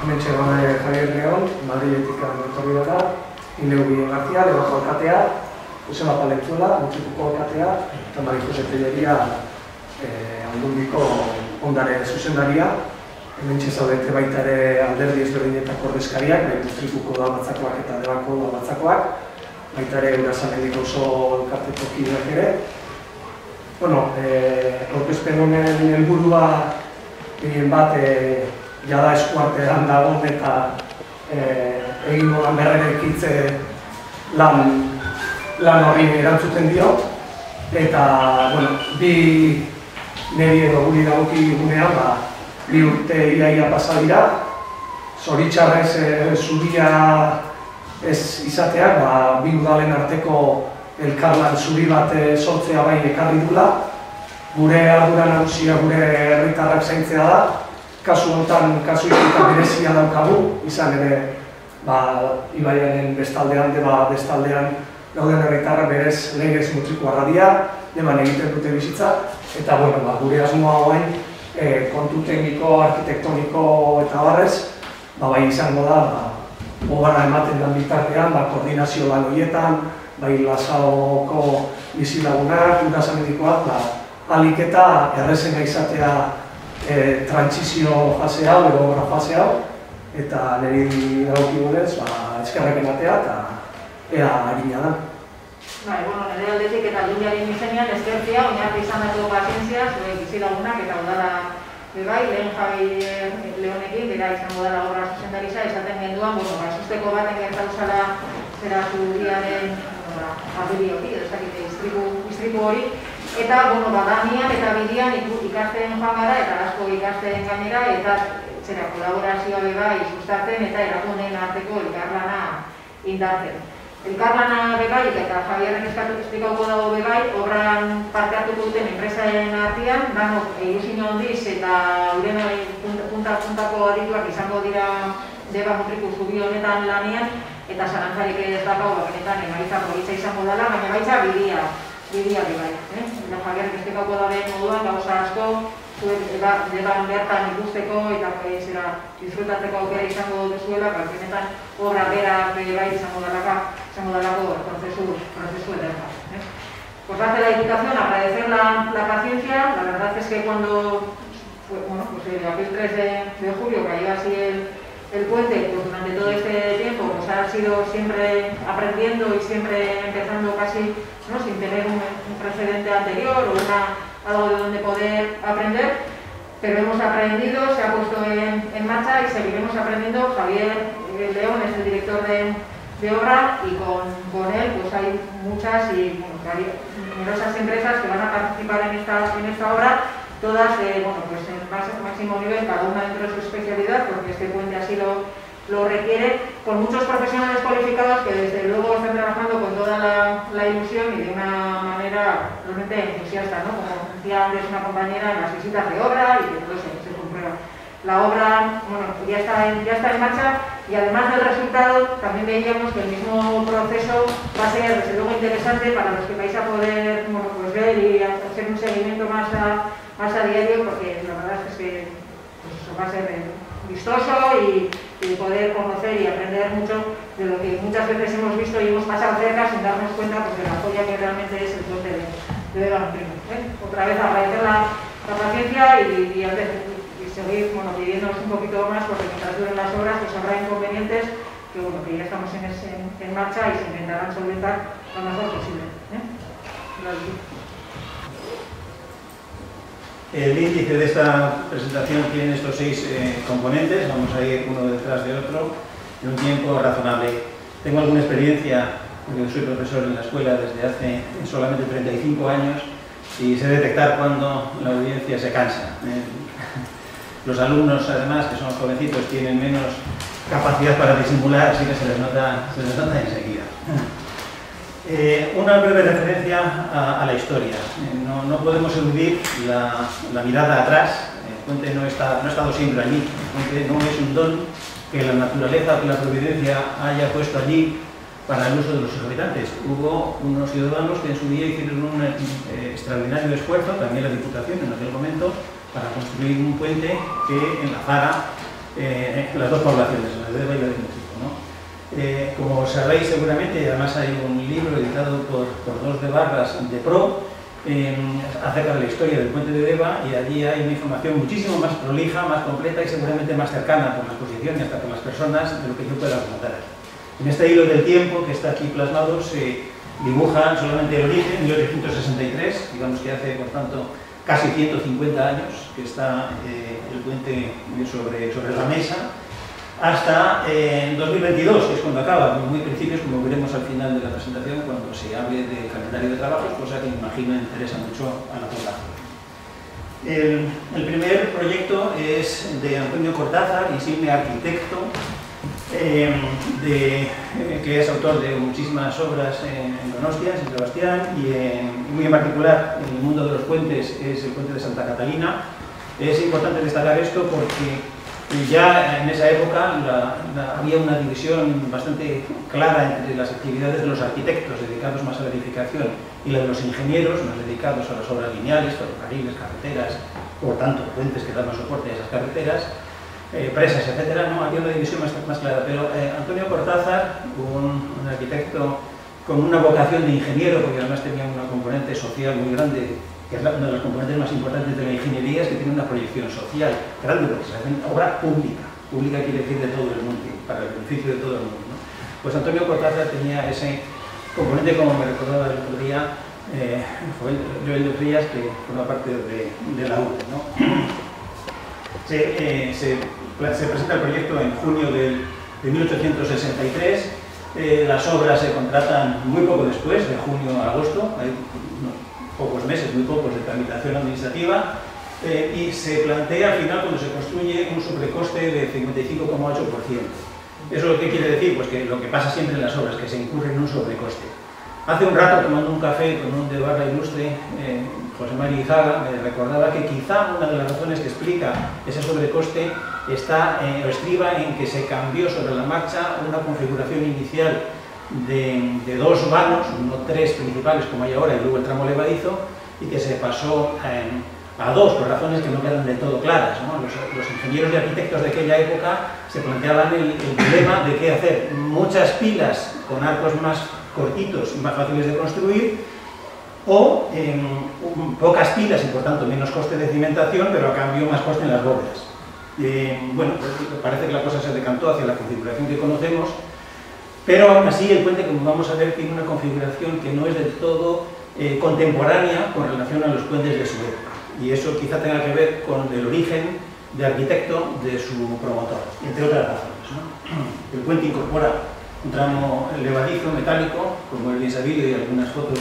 Hementxe gane Javier León, Madriletik etorri dara, Ineu Bien García, debajo alkatea, Joseba Palenzuela, Mutrikuko alkatea, eta Mari Jose Telleria Aldundiko ondare zuzendaria. Hementxe zaudete baita ere alderdi ezberdinetako ordezkariak, Mutrikuko Udalbatzakoak eta Debako Udalbatzakoak, baita ere Urasanendiko oso elkarteko kideak ere. Bueno, aurkezpen honen helburua bat jada eskuartean dago eta egin modan berrerekitze lan horri erantzuten dio. Eta, bueno, niri edo guri dagokigunean, bi urte iaia pasa dira. Zoritxarrez zubia ez izateak, bi udalen arteko elkarlan zuri bat sortzea bai ekarri dula. Gure ardura nagusia gure herritarrak zaintzea da. Kasu honetan, kasuistika berezia daukagu, izan ere ibaiaren bestaldean, bestaldean gauden herritarrak berez legez Mutrikuarra dira, deman egiten dute bizitza, eta gure asmoa hoain kontu tekniko, arkitektoniko eta barrez, bai izango da, obara ematen den bitartean, koordinazio lan horietan, bai Lasaoko bizilagunak, Urasanendikoak, alik eta errezena izatea trantsizio fase hau, edo obra fase hau, eta niri dagokigunez, eskerrak ematea eta ea harina da. Nire aldetik eta Aldundiaren izenean eskertzea, oinarri izan datu pazientzia, zure bizilagunak eta udala bai, lehen Javier Leonekin, bera izango dela obra zuzendaritza, esaten genduan, susteko baten gertauzala zera zudiaren abirioki, edo ezakite iztripu hori, eta, badanian eta bidean ikasten joan gara eta asko ikasten gainera eta kolaborazioa bai sustatzen eta erakunden arteko elkarlana indartzen. Elkarlana bebai eta Javierrek esplikauko dago bebai, obran parte hartuko duten enpresaren artean, danok ilusin handiz eta uren punta-puntako adituak izango dira Deba Mutriku zubi honetan lanean, eta zalantzarik ez dakau benetan emaitza politza izango dela, baina baitza bidea bebai. Eta Javierrek esplikauko dabe moduan gauza asko, Deban bertan ikusteko eta disfrutatzeko aukera izango duzuela, benetan obra bera bai izango dalako prozesu eterno. Pues hace la Diputación agradecer la paciencia. La verdad es que cuando, aquel 3 de julio cayó así el puente, pues durante todo este tiempo pues ha sido siempre aprendiendo y siempre empezando casi sin tener un precedente anterior o algo de donde poder aprender, pero hemos aprendido, se ha puesto en marcha y seguiremos aprendiendo. Javier León es el director de obra y con él pues hay muchas y numerosas empresas que van a participar en esta obra, todas en máximo nivel, cada una dentro de su especialidad, porque este puente así lo requiere, con muchos profesionales cualificados que desde luego están trabajando con toda la ilusión y de una manera realmente entusiasta, ¿no? Como decía antes una compañera en las visitas de obra y que todo se comprueba. La obra, ya está en marcha y además del resultado también veíamos que el mismo proceso va a ser desde luego interesante para los que vais a poder ver y hacer un seguimiento más a diario, porque la verdad es que eso va a ser vistoso y poder conocer y aprender mucho de lo que muchas veces hemos visto y hemos pasado cerca sin darnos cuenta de la joya que realmente es el puente de Deba Mutriku. Otra vez agradecer la paciencia y seguir pidiéndonos un poquito más, porque mientras duren las obras pues habrá inconvenientes que ya estamos en marcha y se intentarán solventar lo mejor posible. El índice de esta presentación tiene estos 6 componentes, vamos a ir uno detrás de otro en un tiempo razonable. Tengo alguna experiencia, porque soy profesor en la escuela desde hace solamente 35 años y sé detectar cuando la audiencia se cansa. Los alumnos, además, que son jovencitos, tienen menos capacidad para disimular, así que se les nota enseguida. Una breve referencia a la historia. No podemos eludir la mirada atrás. El puente no ha estado siempre allí. El puente no es un don que la naturaleza o que la providencia haya puesto allí para el uso de los habitantes. Hubo unos ciudadanos que en su día hicieron un extraordinario esfuerzo, también la Diputación en aquel momento, para construir un puente que enlazara las dos poblaciones, la de Deva y la de México, ¿no? Como sabéis seguramente, además hay un libro editado por dos de Barras de Pro acerca de la historia del puente de Deva, y allí hay una información muchísimo más prolija, más completa y seguramente más cercana por la exposición y hasta por las personas de lo que yo pueda contar aquí. En este hilo del tiempo que está aquí plasmado se dibuja solamente el origen, 1863, digamos que hace por tanto casi 150 años que está el puente sobre la mesa, hasta 2022, que es cuando acaba, muy principios, como veremos al final de la presentación, cuando se hable del calendario de trabajos, cosa que me imagino interesa mucho a la población. El primer proyecto es de Antonio Cortázar, insigne arquitecto, que es autor de muchísimas obras en Donostia, en San Sebastián, y muy en particular en el mundo de los puentes es el puente de Santa Catalina. Es importante destacar esto porque ya en esa época había una división bastante clara entre las actividades de los arquitectos dedicados más a la edificación y la de los ingenieros más dedicados a las obras lineales, ferrocarriles, carreteras, por tanto puentes que daban soporte a esas carreteras, presas, etcétera. No, había una división más clara, pero Antonio Cortázar, un arquitecto con una vocación de ingeniero, porque además tenía una componente social muy grande, que es una de las componentes más importantes de la ingeniería, es que tiene una proyección social grande, porque se hace obra pública. Pública quiere decir de todo el mundo, para el beneficio de todo el mundo, ¿no? Pues Antonio Cortázar tenía ese componente, como me recordaba el otro día Joel de Frías, que forma parte de la URE, ¿no? Se presenta el proyecto en junio de 1863, las obras se contratan muy poco después, de junio a agosto, hay pocos meses, muy pocos de tramitación administrativa, y se plantea al final, cuando se construye, un sobrecoste de 55,8%. ¿Eso lo que quiere decir? Pues que lo que pasa siempre en las obras, que se incurre en un sobrecoste. Hace un rato, tomando un café con un de Barra ilustre, José María Izaga, me recordaba que quizá una de las razones que explica ese sobrecoste estriba en que se cambió sobre la marcha una configuración inicial de dos vanos, no tres principales como hay ahora y luego el tramo levadizo, y que se pasó a dos por razones que no quedan del todo claras, ¿no? Los ingenieros y arquitectos de aquella época se planteaban el dilema de qué hacer: muchas pilas con arcos más cortitos y más fáciles de construir, o pocas pilas y por tanto menos coste de cimentación, pero a cambio más coste en las bóvedas. Bueno, pues parece que la cosa se decantó hacia la configuración que conocemos, pero aún así el puente, como vamos a ver, tiene una configuración que no es del todo contemporánea con relación a los puentes de su época, y eso quizá tenga que ver con el origen de arquitecto de su promotor, entre otras razones, ¿no? El puente incorpora un tramo levadizo metálico, como es bien sabido, y algunas fotos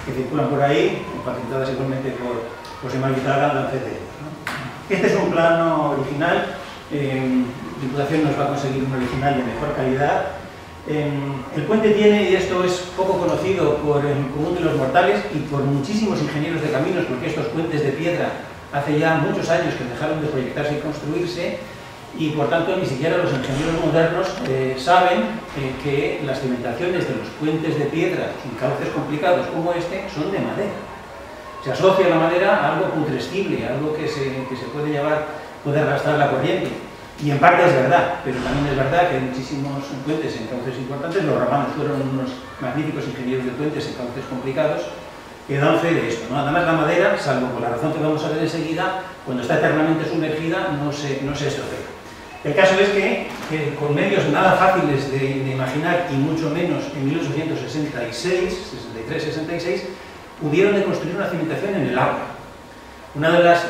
que circulan por ahí, facilitadas igualmente por José María Izaga, dan fe de ello, ¿no? Este es un plano original. Diputación nos va a conseguir un original de mejor calidad. El puente tiene, y esto es poco conocido por el común de los mortales y por muchísimos ingenieros de caminos, porque estos puentes de piedra hace ya muchos años que dejaron de proyectarse y construirse, y por tanto ni siquiera los ingenieros modernos saben que las cimentaciones de los puentes de piedra en cauces complicados como este son de madera. Se asocia la madera a algo putrescible, a algo que se puede arrastrar la corriente. Y en parte es verdad, pero también es verdad que hay muchísimos puentes en cauces importantes. Los romanos fueron unos magníficos ingenieros de puentes en cauces complicados que dan fe de esto, ¿no? Además, la madera, salvo por la razón que vamos a ver enseguida, cuando está eternamente sumergida no se estropea. El caso es que con medios nada fáciles de imaginar, y mucho menos en 1866, pudieron de construir una cimentación en el agua. Una de las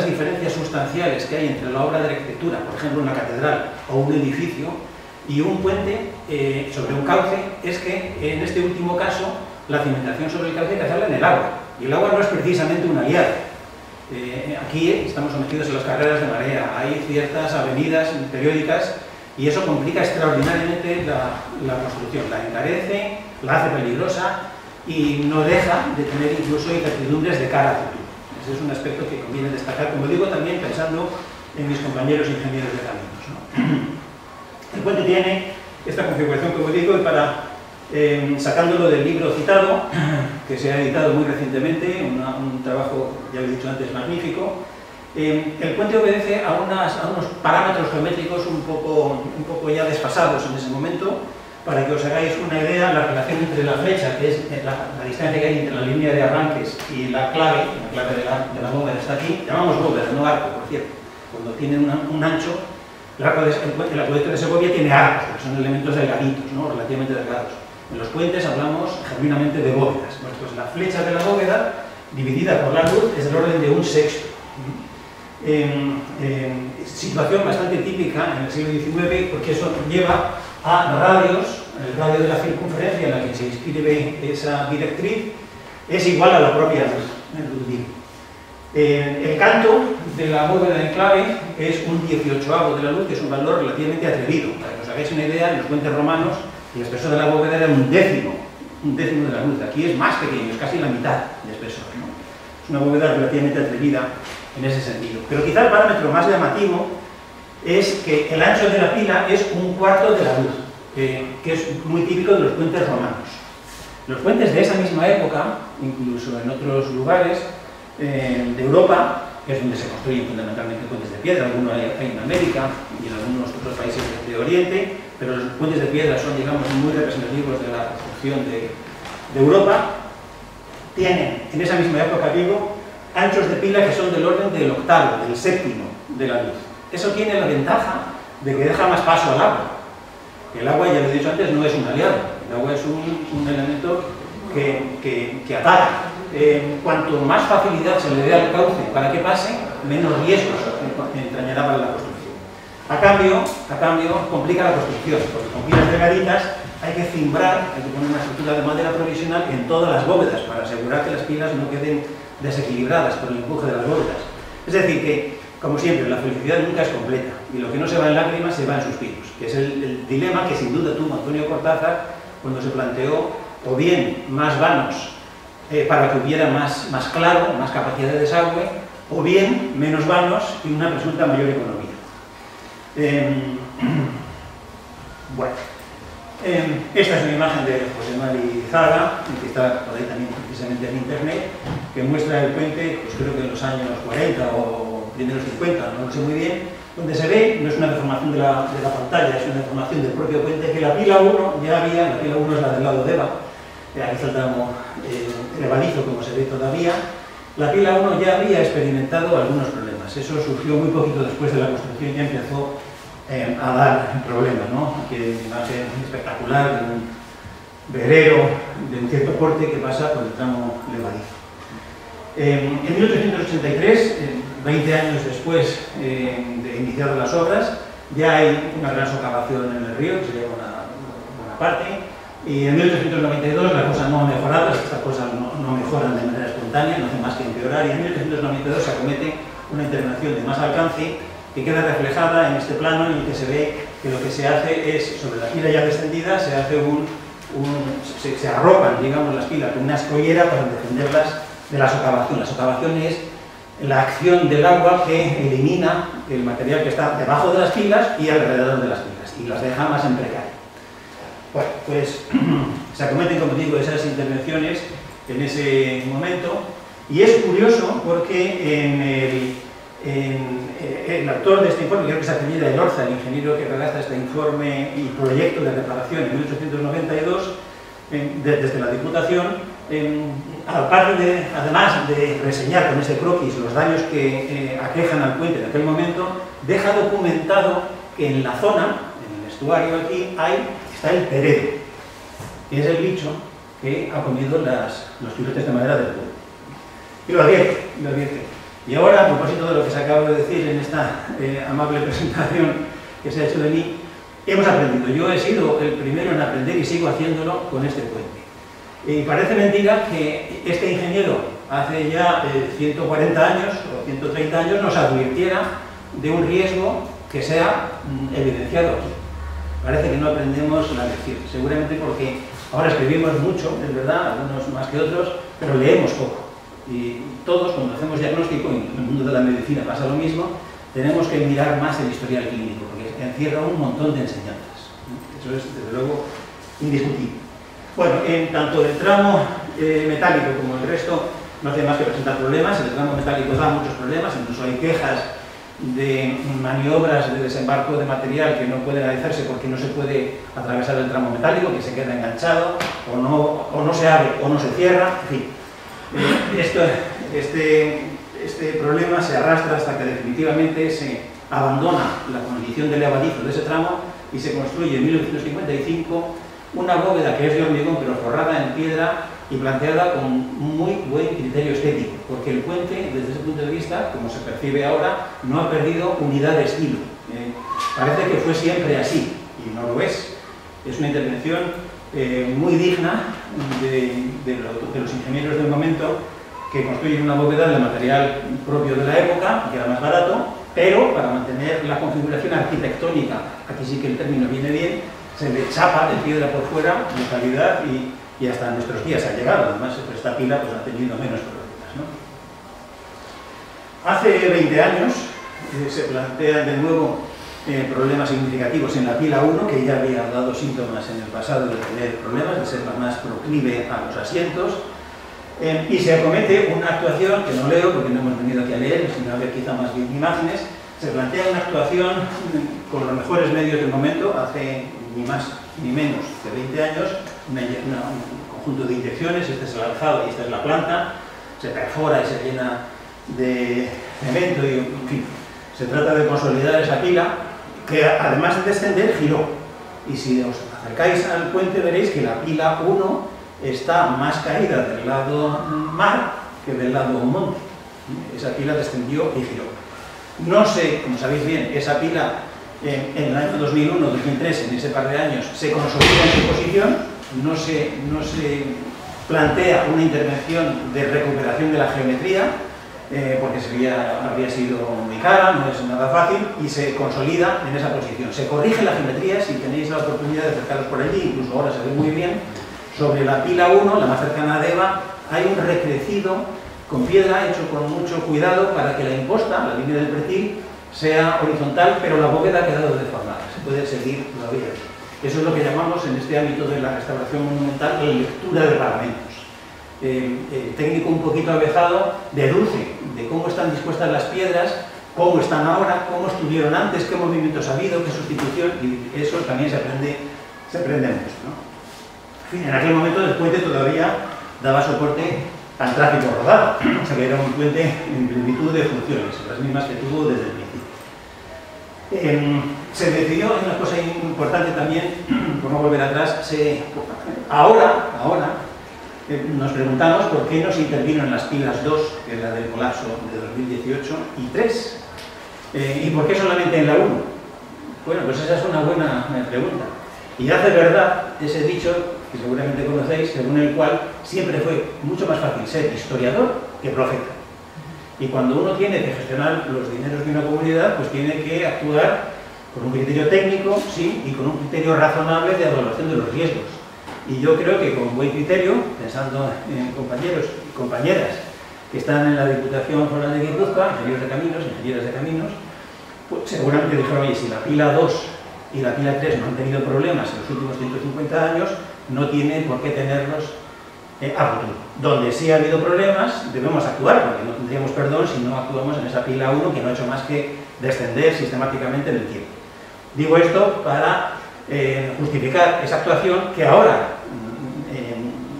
diferencias sustanciales que hay entre la obra de arquitectura, por ejemplo una catedral o un edificio, y un puente sobre un cauce, es que en este último caso la cimentación sobre el cauce hay que hacerla en el agua, y el agua no es precisamente un aliado. Aquí estamos sometidos a las carreras de marea, hay ciertas avenidas periódicas y eso complica extraordinariamente la construcción, la encarece, la hace peligrosa y no deja de tener incluso incertidumbres de cara a futuro. Ese es un aspecto que conviene destacar, como digo, también pensando en mis compañeros ingenieros de caminos, ¿no? El puente tiene esta configuración, como digo, y para sacándolo del libro citado, que se ha editado muy recientemente, un trabajo, ya lo he dicho antes, magnífico, El puente obedece a unos parámetros geométricos un poco ya desfasados en ese momento. Para que os hagáis una idea, la relación entre la flecha, que es la distancia que hay entre la línea de arranques y la clave de la bóveda está aquí, llamamos bóveda, no arco, por cierto. Cuando tiene un ancho, el acueducto de Segovia tiene arcos, que son elementos delgaditos, ¿no? Relativamente delgados. En los puentes hablamos genuinamente de bóvedas. Bueno, pues la flecha de la bóveda, dividida por la luz, es del orden de un sexto. Situación bastante típica en el siglo XIX, porque eso lleva a radios, el radio de la circunferencia en la que se inscribe esa directriz es igual a la propia luz. El canto de la bóveda en clave es un 18avo de la luz, que es un valor relativamente atrevido. Para que os hagáis una idea, en los puentes romanos el espesor de la bóveda era un décimo de la luz. Aquí es más pequeño, es casi la mitad de espesor, ¿no? Es una bóveda relativamente atrevida en ese sentido. Pero quizá el parámetro más llamativo es que el ancho de la pila es un cuarto de la luz, que es muy típico de los puentes romanos. Los puentes de esa misma época, incluso en otros lugares de Europa, que es donde se construyen fundamentalmente puentes de piedra, algunos hay en América y en algunos otros países de Oriente, pero los puentes de piedra son, digamos, muy representativos de la construcción de Europa, tienen en esa misma época, digo, anchos de pila que son del orden del octavo, del séptimo de la luz. Eso tiene la ventaja de que deja más paso al agua. El agua, ya lo he dicho antes, no es un aliado. El agua es un elemento que ataca. Cuanto más facilidad se le dé al cauce para que pase, menos riesgos entrañará para la construcción. A cambio, complica la construcción, porque con pilas delgaditas hay que cimbrar, hay que poner una estructura de madera provisional en todas las bóvedas para asegurar que las pilas no queden desequilibradas por el empuje de las bóvedas. Es decir, que, como siempre, la felicidad nunca es completa, y lo que no se va en lágrimas se va en suspiros, que es el dilema que sin duda tuvo Antonio Cortázar cuando se planteó o bien más vanos para que hubiera más claro, más capacidad de desagüe, o bien menos vanos y una presunta mayor economía. Bueno, esta es una imagen de José Mari Zaga, que está por ahí también precisamente en internet, que muestra el puente, pues creo que en los años 40 o primeros 50, no lo sé muy bien, donde se ve, no es una deformación de la pantalla, es una deformación del propio puente, que la pila 1 ya había, la pila 1 es la del lado de Eva, aquí está el tramo elevadizo como se ve todavía, la pila 1 ya había experimentado algunos problemas, eso surgió muy poquito después de la construcción, ya empezó a dar problemas, ¿no? Aquí hay una imagen espectacular de un velero de un cierto porte que pasa por el tramo levadizo. En 1883, 20 años después de iniciadas las obras, ya hay una gran socavación en el río, que sería una parte, y en 1892 las cosas no han mejorado, estas cosas no mejoran de manera espontánea, no hacen más que empeorar, y en 1892 se acomete una intervención de más alcance que queda reflejada en este plano en el que se ve que lo que se hace es, sobre la pila ya descendida, se hace se arropan, digamos, las pilas con una escollera para defenderlas de la socavación. La socavación es la acción del agua que elimina el material que está debajo de las pilas y alrededor de las pilas y las deja más en precario. Bueno, pues se acometen, como digo, esas intervenciones en ese momento, y es curioso porque el autor de este informe, creo que es Apellida Elorza, el ingeniero que redacta este informe y proyecto de reparación en 1892, desde la Diputación, además de reseñar con ese croquis los daños que aquejan al puente en aquel momento, deja documentado que en la zona, en el estuario aquí, está el peredo, que es el bicho que ha comido los pilotes de madera del puente. Y lo advierte. Y ahora, a propósito de lo que se acaba de decir en esta amable presentación que se ha hecho de mí, hemos aprendido. Yo he sido el primero en aprender y sigo haciéndolo con este puente. Y parece mentira que este ingeniero hace ya 140 años o 130 años nos advirtiera de un riesgo que se ha evidenciado aquí. Parece que no aprendemos la lección, seguramente porque ahora escribimos mucho, es verdad, algunos más que otros, pero leemos poco. Y todos, cuando hacemos diagnóstico, y en el mundo de la medicina pasa lo mismo, tenemos que mirar más el historial clínico, porque encierra un montón de enseñanzas. Eso es, desde luego, indiscutible. Bueno, en tanto el tramo metálico como el resto no hace más que presentar problemas, el tramo metálico da muchos problemas, incluso hay quejas de maniobras de desembarco de material que no pueden realizarse porque no se puede atravesar el tramo metálico, que se queda enganchado, o no se abre o no se cierra, en fin. Este problema se arrastra hasta que definitivamente se abandona la condición de levadizo de ese tramo y se construye en 1955 una bóveda que es de hormigón pero forrada en piedra y planteada con muy buen criterio estético, porque el puente, desde ese punto de vista, como se percibe ahora, no ha perdido unidad de estilo. Parece que fue siempre así, y no lo es. Es una intervención muy digna de los ingenieros del momento, que construyen una bóveda de material propio de la época, que era más barato, pero para mantener la configuración arquitectónica, aquí sí que el término viene bien, se le chapa de piedra por fuera, de calidad, y hasta nuestros días ha llegado. Además, esta pila pues, ha tenido menos problemas, ¿no? Hace 20 años se plantean de nuevo problemas significativos en la pila 1, que ya había dado síntomas en el pasado de tener problemas, de ser la más proclive a los asientos, y se acomete una actuación, que no leo porque no hemos venido aquí a leer, sino a ver quizá más bien imágenes. Se plantea una actuación con los mejores medios del momento, hace ni más ni menos de 20 años, un conjunto de inyecciones, este es el alzado y esta es la planta, se perfora y se llena de cemento y, en fin, se trata de consolidar esa pila que además de descender giró, y si os acercáis al puente veréis que la pila 1 está más caída del lado mar que del lado monte. Esa pila descendió y giró. No sé, como sabéis bien, esa pila en el año 2001-2003, en ese par de años, se consolida en su posición, no se plantea una intervención de recuperación de la geometría, porque habría sido muy cara, no es nada fácil, y se consolida en esa posición. Se corrige la geometría, si tenéis la oportunidad de acercaros por allí, incluso ahora se ve muy bien. Sobre la pila 1, la más cercana a Deva, hay un recrecido con piedra hecho con mucho cuidado para que la imposta, la línea del pretil, sea horizontal, pero la bóveda ha quedado deformada. Se puede seguir todavía. Eso es lo que llamamos en este ámbito de la restauración monumental la lectura de paramentos. El técnico un poquito avezado deduce de cómo están dispuestas las piedras, cómo están ahora, cómo estuvieron antes, qué movimientos ha habido, qué sustitución, y eso también se aprende mucho, ¿no? En fin, en aquel momento el puente todavía daba soporte al tráfico rodado, o sea que era un puente en plenitud de funciones, las mismas que tuvo desde el principio. Se decidió, es una cosa importante también, por no volver atrás, ahora nos preguntamos por qué no se intervino en las pilas 2, que es la del colapso de 2018, y 3, y por qué solamente en la 1. Bueno, pues esa es una buena pregunta. Y hace verdad ese dicho que seguramente conocéis, según el cual siempre fue mucho más fácil ser historiador que profeta. Y cuando uno tiene que gestionar los dineros de una comunidad, pues tiene que actuar con un criterio técnico, sí, y con un criterio razonable de evaluación de los riesgos. Y yo creo que con buen criterio, pensando en compañeros y compañeras que están en la Diputación Foral de Guipúzcoa, ingenieros de caminos, ingenieras de caminos, pues seguramente dijeron, oye, si la pila 2 y la pila 3 no han tenido problemas en los últimos 150 años, no tiene por qué tenerlos a futuro. Donde sí ha habido problemas, debemos actuar, porque no tendríamos perdón si no actuamos en esa pila 1 que no ha hecho más que descender sistemáticamente en el tiempo. Digo esto para justificar esa actuación que ahora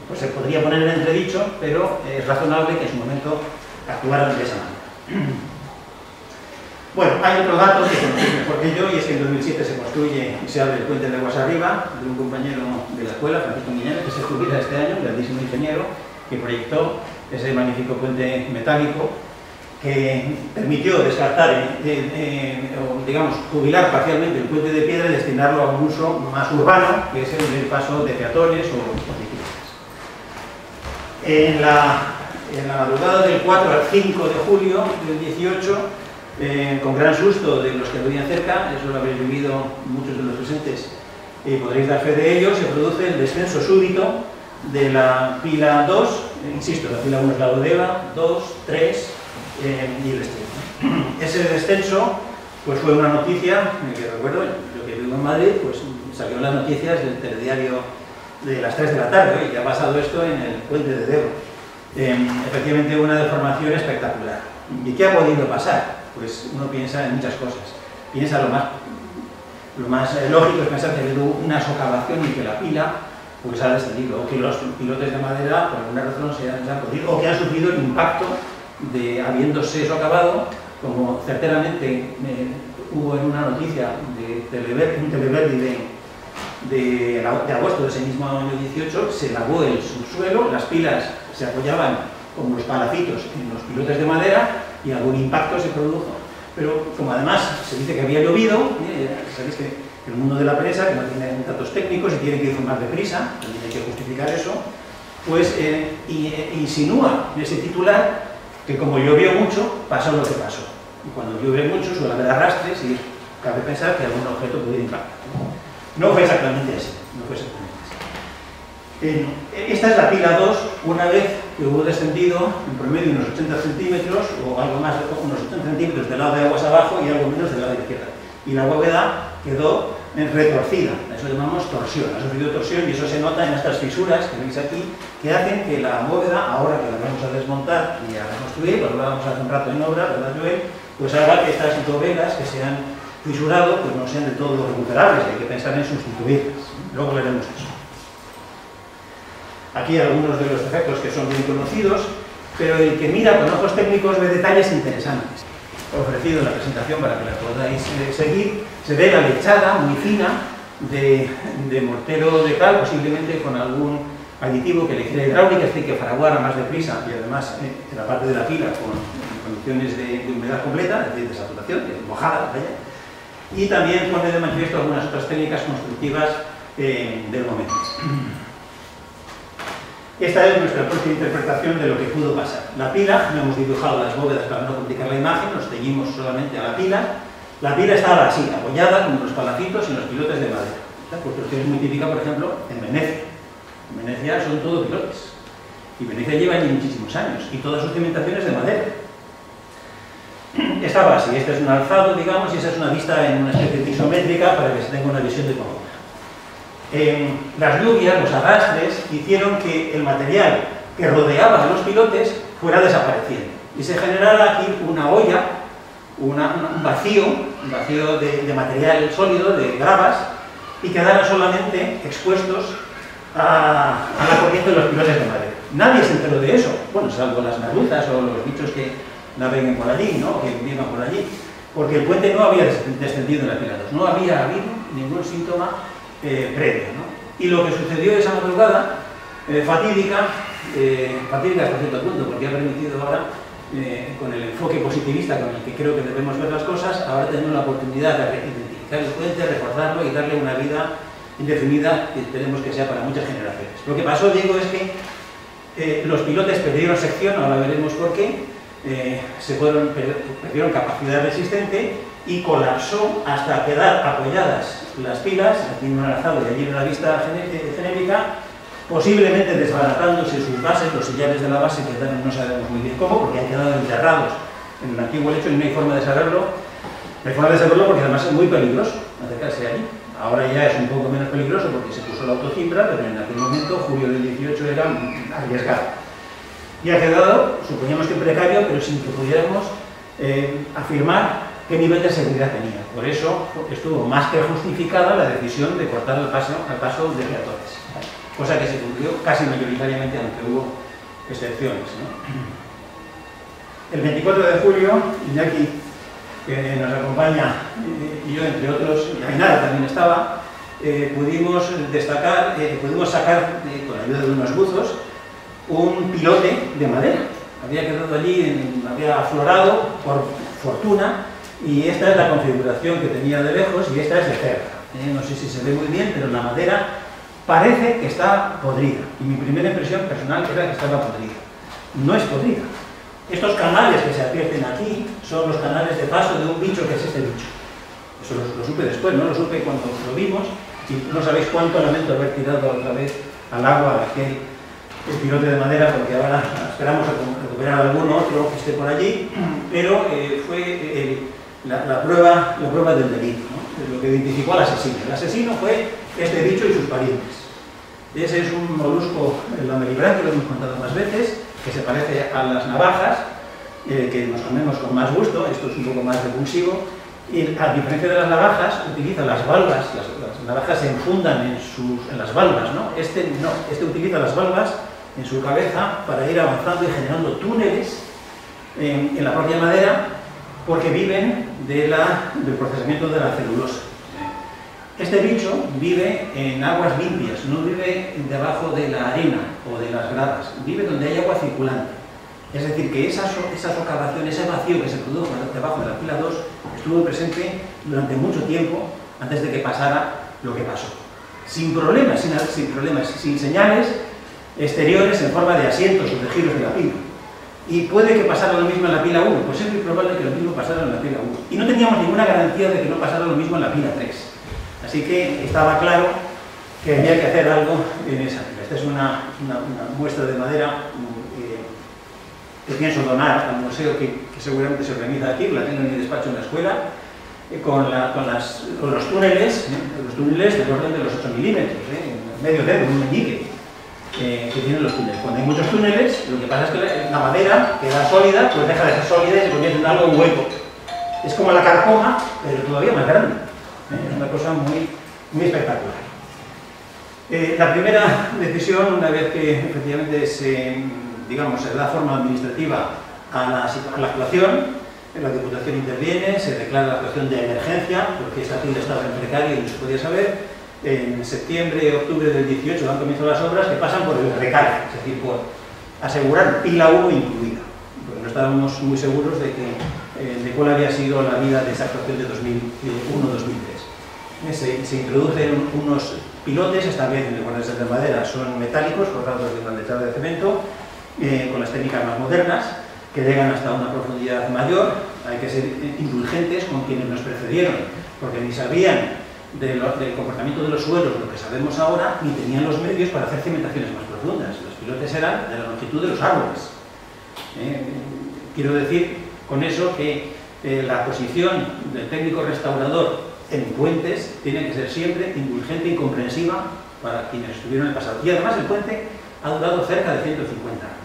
pues se podría poner en entredicho, pero es razonable que en su momento actuaran de esa manera. Bueno, hay otro dato que conocéis mejor que yo, y es que en 2007 se construye y se abre el puente de Aguas Arriba, de un compañero de la escuela, Francisco Miñanes, que se jubila este año, un grandísimo ingeniero, que proyectó ese magnífico puente metálico que permitió descartar, o digamos, jubilar parcialmente el puente de piedra y destinarlo a un uso más urbano, que es el del paso de peatones o bicicletas. En la madrugada del 4 al 5 de julio del 18, con gran susto de los que venían cerca, eso lo habéis vivido muchos de los presentes y podréis dar fe de ello, se produce el descenso súbito de la pila 2, insisto, la pila 1 es la Deva, 2, 3 y el extremo. Ese descenso pues fue una noticia que recuerdo, yo que vivo en Madrid, pues salió en las noticias del telediario de las 3 de la tarde, y ya ha pasado esto en el puente de Deva. efectivamente una deformación espectacular. ¿Y qué ha podido pasar? Pues uno piensa en muchas cosas. Piensa lo más lógico es pensar que ha habido una socavación y que la pila pues ha descendido, o que los pilotes de madera por alguna razón se han podido, o que han sufrido el impacto de habiéndose socavado, como certeramente hubo en una noticia de un Televerdi de agosto de ese mismo año 18, se lavó el subsuelo, las pilas se apoyaban como los palacitos en los pilotes de madera y algún impacto se produjo. Pero como además se dice que había llovido, sabéis que el mundo de la prensa, que no tiene datos técnicos y tiene que ir más deprisa, también hay que justificar eso, pues insinúa en ese titular que como llovió mucho, pasó lo que pasó. Y cuando llueve mucho suele haber arrastres y cabe pensar que algún objeto puede impactar. No fue exactamente así, Esta es la pila 2, una vez que hubo descendido en promedio unos 80 centímetros, o algo más, unos 80 centímetros del lado de aguas abajo y algo menos del lado de izquierda. Y la bóveda quedó retorcida, eso llamamos torsión, ha sufrido torsión y eso se nota en estas fisuras que veis aquí, que hacen que la bóveda, ahora que la vamos a desmontar y a reconstruir, pues lo vamos a hacer un rato en obra, ¿verdad, Joel? Pues haga que estas dovelas que se han fisurado pues no sean de todo recuperables, hay que pensar en sustituirlas. Luego veremos eso. Aquí algunos de los defectos que son bien conocidos, pero el que mira con ojos técnicos ve detalles interesantes. He ofrecido la presentación para que la podáis seguir. Se ve la lechada muy fina de mortero de cal, posiblemente con algún aditivo que le hiciera hidráulica, es decir, que fraguara más deprisa y además en la parte de la pila con condiciones de humedad completa, es decir, de saturación, de mojada, vaya. Y también pone de manifiesto algunas otras técnicas constructivas del momento. Esta es nuestra propia interpretación de lo que pudo pasar. La pila, no hemos dibujado las bóvedas para no complicar la imagen, nos ceñimos solamente a la pila. La pila estaba así, apoyada con los palacitos y los pilotes de madera. Esta construcción es muy típica, por ejemplo, en Venecia. En Venecia son todo pilotes. Y Venecia lleva allí muchísimos años, y todas sus cimentaciones de madera. Estaba así, este es un alzado, digamos, y esa es una vista en una especie de isométrica para que se tenga una visión de cómo. Las lluvias, los arrastres, hicieron que el material que rodeaba a los pilotes fuera desapareciendo y se generara aquí una olla, un vacío de material sólido, de gravas, y quedaran solamente expuestos a la corriente de los pilotes de madera. Nadie se enteró de eso, bueno, salvo las merluzas o los bichos que naveguen por allí, ¿no? Que vivan por allí, porque el puente no había descendido en la pila 2, no había habido ningún síntoma previo, ¿no? Y lo que sucedió esa madrugada, fatídica hasta cierto punto, porque ha permitido ahora, con el enfoque positivista con el que creo que debemos ver las cosas, ahora tenemos la oportunidad de identificar el puente, reforzarlo y darle una vida indefinida que esperemos que sea para muchas generaciones. Lo que pasó, Diego, es que los pilotes perdieron sección, ahora veremos por qué, perdieron capacidad resistente y colapsó hasta quedar apoyadas las pilas, aquí en un alzado y allí en una vista genérica, posiblemente desbaratándose sus bases, los sillares de la base quedaron, no sabemos muy bien cómo, porque han quedado enterrados en el antiguo lecho y no hay forma de saberlo. No hay forma de saberlo porque además es muy peligroso acercarse allí. Ahora ya es un poco menos peligroso porque se puso la autocimbra, pero en aquel momento, julio del 18, era arriesgado. Y ha quedado, suponíamos que precario, pero sin que pudiéramos afirmar qué nivel de seguridad tenía. Por eso estuvo más que justificada la decisión de cortar el paso de peatones, cosa que se cumplió casi mayoritariamente, aunque hubo excepciones, ¿no? El 24 de julio, Iñaki, que nos acompaña, y yo entre otros, y Ainara también estaba, pudimos sacar, con la ayuda de unos buzos, un pilote de madera. Había quedado allí, había aflorado por fortuna, y esta es la configuración que tenía de lejos y esta es de cerca. No sé si se ve muy bien, pero la madera parece que está podrida. Y mi primera impresión personal era que estaba podrida. No es podrida. Estos canales que se advierten aquí son los canales de paso de un bicho que es este bicho. Eso lo supe después, no lo supe cuando lo vimos, y no sabéis cuánto lamento haber tirado otra vez al agua aquel pilote de madera, porque ahora esperamos recuperar algún otro que esté por allí, pero fue la prueba del delito, ¿no? Lo que identificó al asesino. El asesino fue este bicho y sus parientes. Ese es un molusco, el lamelibranquio, que lo hemos contado más veces, que se parece a las navajas, que nos comemos con más gusto. Esto es un poco más repulsivo. Y a diferencia de las navajas, utiliza las valvas, las navajas se enfundan en las valvas, ¿no? Este no, este utiliza las valvas en su cabeza para ir avanzando y generando túneles en la propia madera, porque viven del procesamiento de la celulosa. Este bicho vive en aguas limpias, no vive debajo de la arena o de las gradas, vive donde hay agua circulante. Es decir, que esa socavación, ese vacío que se produjo debajo de la pila 2 estuvo presente durante mucho tiempo antes de que pasara lo que pasó. Sin problemas, sin señales exteriores en forma de asientos o de giros de la pila. Y puede que pasara lo mismo en la pila 1, pues es muy probable que lo mismo pasara en la pila 1. Y no teníamos ninguna garantía de que no pasara lo mismo en la pila 3. Así que estaba claro que había que hacer algo en esa pila. Esta es una muestra de madera que pienso donar al museo, que seguramente se organiza aquí, la tengo en mi despacho en la escuela, con los túneles del orden de los 8 milímetros, medio dedo, un meñique, que tienen los túneles. Cuando hay muchos túneles, lo que pasa es que la madera queda sólida, pues deja de ser sólida y se convierte en algo hueco. Es como la carcoma, pero todavía más grande. Es una cosa muy, muy espectacular. La primera decisión, una vez que efectivamente se da forma administrativa a la actuación, la Diputación interviene, se declara la actuación de emergencia, porque esta pila estaba en precario y no se podía saber. En septiembre y octubre del 18 dan comienzo las obras que pasan por el recargue, es decir, por asegurar pila 1 incluida, porque no estábamos muy seguros de cuál había sido la vida de esa actuación de 2001-2003. Se introducen unos pilotes, esta vez en lugar de ser de madera, son metálicos, forrados de una lechada de cemento, con las técnicas más modernas, que llegan hasta una profundidad mayor. Hay que ser indulgentes con quienes nos precedieron, porque ni sabían del comportamiento de los suelos lo que sabemos ahora, ni tenían los medios para hacer cimentaciones más profundas. Los pilotes eran de la longitud de los árboles. Quiero decir con eso que la posición del técnico restaurador en puentes tiene que ser siempre indulgente y comprensiva para quienes estuvieron en el pasado. Y además el puente ha durado cerca de 150 años.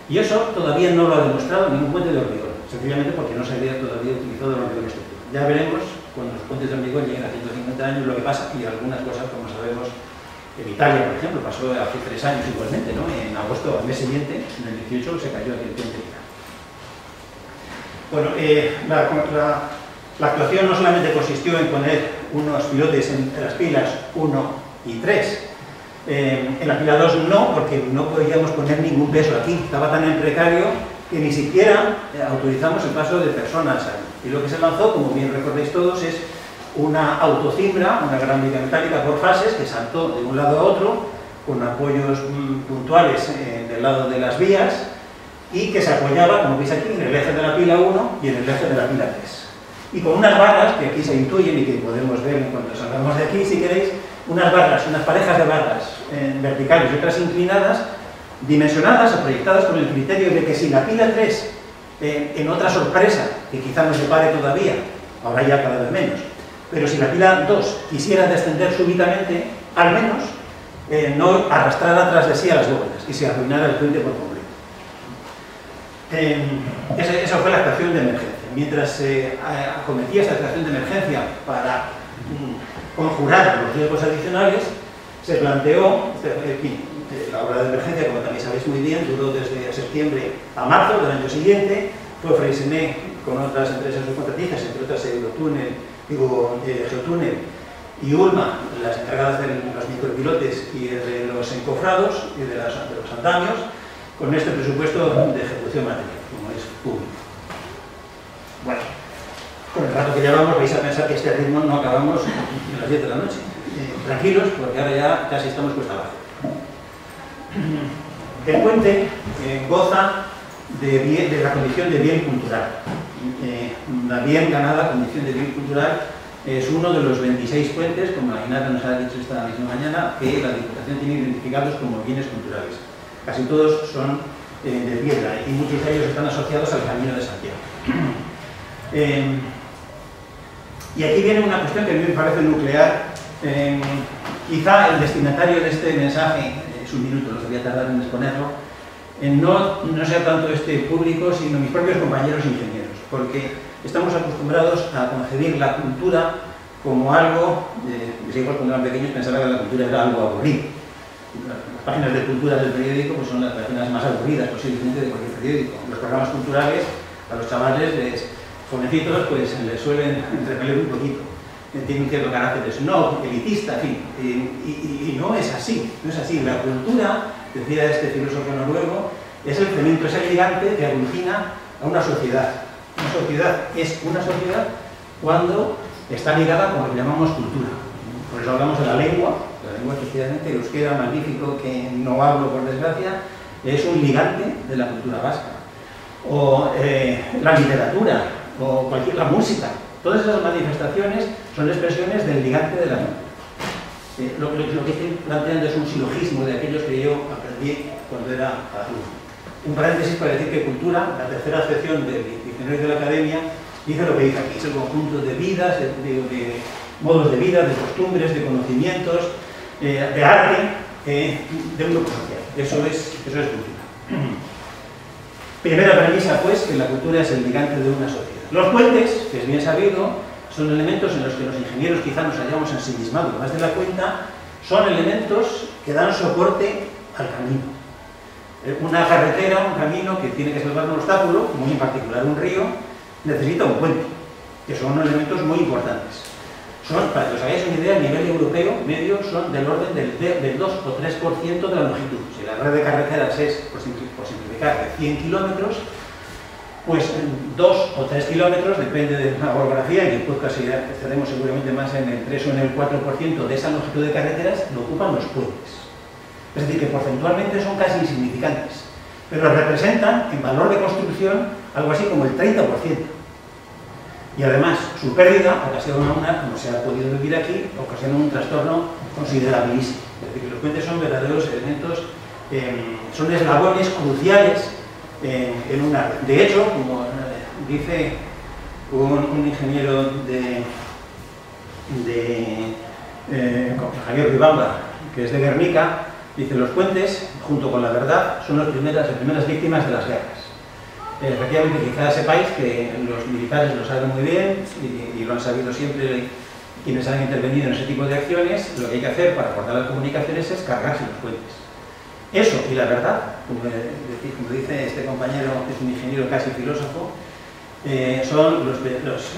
Y eso todavía no lo ha demostrado ningún puente de hormigón, sencillamente porque no se había todavía utilizado el hormigón estructural. Ya veremos cuando los puentes de hormigón lleguen a 150 años lo que pasa, y algunas cosas, como sabemos, en Italia, por ejemplo, pasó hace 3 años igualmente, ¿no? En agosto, al mes siguiente, en el 18, se cayó aquel puente. Bueno, la actuación no solamente consistió en poner unos pilotes en las pilas 1 y 3, en la pila 2 no, porque no podíamos poner ningún peso aquí, estaba tan en precario que ni siquiera autorizamos el paso de personas ahí. Y lo que se lanzó, como bien recordáis todos, es una autocimbra, una gran viga metálica por fases, que saltó de un lado a otro, con apoyos puntuales del lado de las vías, y que se apoyaba, como veis aquí, en el eje de la pila 1 y en el eje de la pila 3. Y con unas barras, que aquí se intuyen y que podemos ver en cuanto salgamos de aquí, si queréis, unas barras, unas parejas de barras verticales y otras inclinadas, dimensionadas o proyectadas con el criterio de que si la pila 3, en otra sorpresa, que quizá no se pare todavía, ahora ya cada vez menos, pero si la pila 2 quisiera descender súbitamente, al menos no arrastrara tras de sí a las bóvedas y se arruinara el puente por completo. Esa fue la actuación de emergencia. Mientras se acometía esta actuación de emergencia para conjurar los riesgos adicionales, se planteó, la obra de emergencia, como también sabéis muy bien, duró desde septiembre a marzo del año siguiente. Fue Freyssinet con otras empresas subcontratistas, entre otras Geotúnel y Ulma, las encargadas de los micropilotes y de los encofrados y de los andamios, con este presupuesto de ejecución material, como es público. Bueno, con el rato que llevamos vais a pensar que este ritmo no acabamos a las 10 de la noche. Tranquilos, porque ahora ya casi estamos cuesta abajo. El puente goza de la condición de bien cultural. La bien ganada condición de bien cultural es uno de los 26 puentes, como la INATA nos ha dicho esta misma mañana, que la Diputación tiene identificados como bienes culturales. Casi todos son de piedra y muchos de ellos están asociados al Camino de Santiago. Y aquí viene una cuestión que a mí me parece nuclear. Quizá el destinatario de este mensaje, es un minuto lo que voy a tardar en exponerlo, no sea tanto este público, sino mis propios compañeros ingenieros, porque estamos acostumbrados a concebir la cultura como algo, igual cuando eran pequeños pensaba que la cultura era algo aburrido. Las páginas de cultura del periódico pues son las páginas más aburridas posiblemente de cualquier periódico. Los programas culturales, a los chavales, jovencitos, pues les suelen repeler un poquito. Tienen cierto carácter elitista, en fin. Y no es así, no es así. La cultura, decía este filósofo noruego, es el cemento, es el gigante que aglutina a una sociedad. Una sociedad es una sociedad cuando está ligada con lo que llamamos cultura. Por eso hablamos de la lengua efectivamente, el euskera magnífico que no hablo por desgracia, es un ligante de la cultura vasca. O la literatura, o la música, todas esas manifestaciones son expresiones del ligante de la lengua. Lo que estoy planteando es un silogismo de aquellos que yo aprendí cuando era alumno. Un paréntesis para decir que cultura, la tercera acepción del diccionario de la Academia, dice lo que dice aquí, es el conjunto de vidas, de modos de vida, de costumbres, de conocimientos, de arte, de un grupo social. Eso es cultura. Primera premisa, pues, que la cultura es el ligante de una sociedad. Los puentes, que es bien sabido, son elementos en los que los ingenieros quizá nos hayamos ensimismado más de la cuenta, son elementos que dan soporte al camino. Una carretera, un camino que tiene que salvar un obstáculo, muy en particular un río, necesita un puente, que son elementos muy importantes. Para que os hagáis una idea, a nivel europeo medio son del orden del 2 o 3% de la longitud. Si la red de carreteras es, por simplificar, de 100 kilómetros, pues 2 o 3 kilómetros, depende de la orografía, y en podcast estaremos seguramente más en el 3 o en el 4% de esa longitud de carreteras, lo ocupan los puentes. Es decir, que porcentualmente son casi insignificantes, pero representan en valor de construcción algo así como el 30%. Y además, su pérdida ocasiona como se ha podido vivir aquí, ocasiona un trastorno considerabilísimo. Es decir, que los puentes son verdaderos elementos, son eslabones cruciales en una red. De hecho, como dice un ingeniero Javier Ribamba, que es de Guernica, dice: los puentes, junto con la verdad, son las primeras víctimas de las guerras. Efectivamente, quizás sepáis que los militares lo saben muy bien y lo han sabido siempre quienes han intervenido en ese tipo de acciones. Lo que hay que hacer para cortar las comunicaciones es cargarse los puentes. Eso y la verdad, como dice este compañero, que es un ingeniero casi filósofo, son los elementos.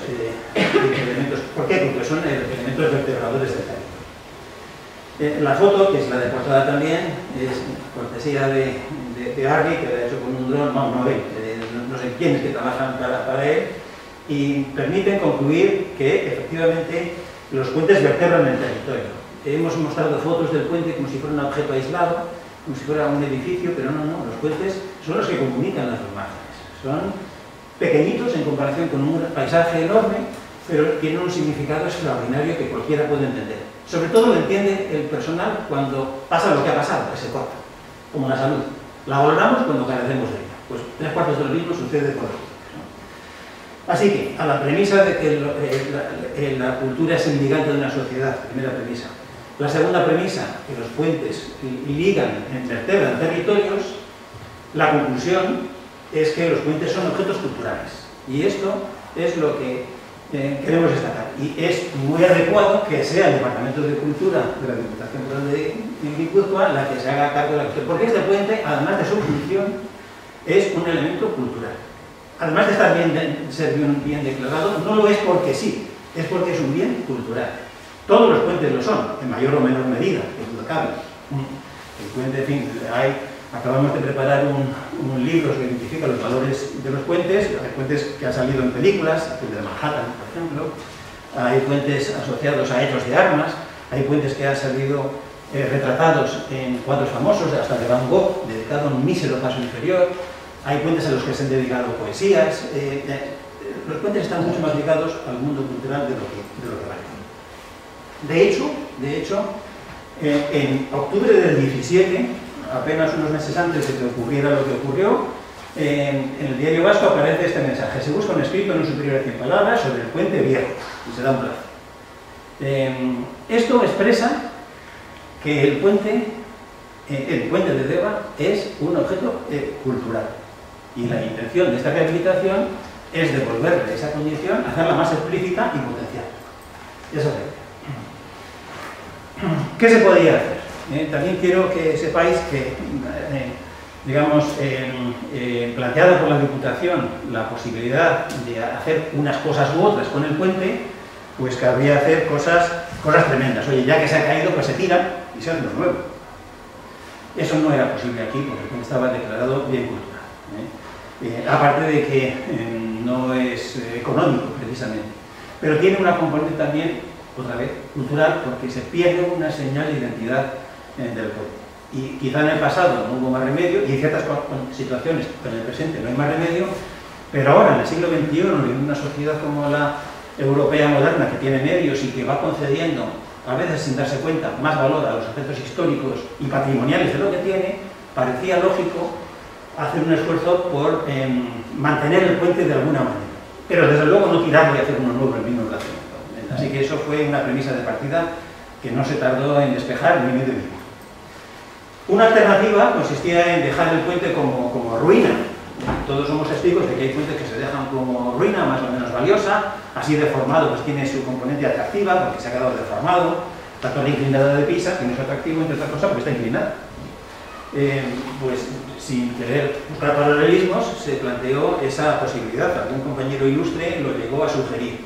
¿Por qué? Porque son elementos vertebradores del territorio. La foto, que es la de portada también, es cortesía de Arri, que lo ha hecho con un dron, no sé quiénes que trabajan para él, y permiten concluir que efectivamente los puentes vertebran el territorio. Hemos mostrado fotos del puente como si fuera un objeto aislado, como si fuera un edificio, pero no, los puentes son los que comunican las imágenes. Son pequeñitos en comparación con un paisaje enorme, pero tienen un significado extraordinario que cualquiera puede entender. Sobre todo lo entiende el personal cuando pasa lo que ha pasado, que se corta, como la salud. La valoramos cuando carecemos de ella. Pues 3/4 de lo mismo sucede con los puentes, ¿no? Así que, a la premisa de que la cultura es el ligante de una sociedad, primera premisa. La segunda premisa, que los puentes ligan, vertebran territorios, la conclusión es que los puentes son objetos culturales. Y esto es lo que queremos destacar. Y es muy adecuado que sea el Departamento de Cultura de la Diputación Foral de Guipúzcoa la que se haga cargo de la cuestión. Porque este puente, además de su función, es un elemento cultural. Además de estar ser bien declarado, no lo es porque sí, es porque es un bien cultural. Todos los puentes lo son, en mayor o menor medida, que duda cabe. El puente, en fin, acabamos de preparar un libro que identifica los valores de los puentes. Hay puentes que han salido en películas, el de Manhattan, por ejemplo. Hay puentes asociados a hechos de armas. Hay puentes que han salido retratados en cuadros famosos, hasta de Van Gogh, dedicado a un mísero paso inferior. Hay puentes a los que se han dedicado poesías. Los puentes están mucho más ligados al mundo cultural de lo que parece. De hecho, en octubre del 17, apenas unos meses antes de que ocurriera lo que ocurrió, en el Diario Vasco aparece este mensaje: se busca un escrito no superior a 100 palabras sobre el puente viejo, y se da un plazo. Esto expresa que el puente el puente de Deva es un objeto cultural. Y la intención de esta rehabilitación es devolverle esa condición, hacerla más explícita y potencial. Eso es. ¿Qué se podía hacer? También quiero que sepáis que, digamos, planteada por la Diputación la posibilidad de hacer unas cosas u otras con el puente, pues cabría hacer cosas tremendas. Oye, ya que se ha caído, pues se tira y se hace lo nuevo. Eso no era posible aquí porque el puente estaba declarado bien cultural. Aparte de que no es económico, precisamente. Pero tiene una componente también, otra vez, cultural, porque se pierde una señal de identidad del puente. Y quizá en el pasado no hubo más remedio, y en ciertas situaciones, pero en el presente no hay más remedio, pero ahora, en el siglo XXI, en una sociedad como la europea moderna, que tiene medios y que va concediendo, a veces sin darse cuenta, más valor a los aspectos históricos y patrimoniales de lo que tiene, parecía lógico hacer un esfuerzo por mantener el puente de alguna manera. Pero desde luego no tirarle y hacer uno nuevo el mismo emplazamiento. Así que eso fue una premisa de partida que no se tardó en despejar ni medio minuto. Una alternativa consistía en dejar el puente como ruina. Todos somos testigos de que hay puentes que se dejan como ruina, más o menos valiosa, así deformado, pues tiene su componente atractiva, porque se ha quedado deformado, la torre inclinada de Pisa tiene su atractivo, entre otras cosas, porque está inclinada. Pues sin querer buscar paralelismos, se planteó esa posibilidad, algún compañero ilustre lo llegó a sugerir.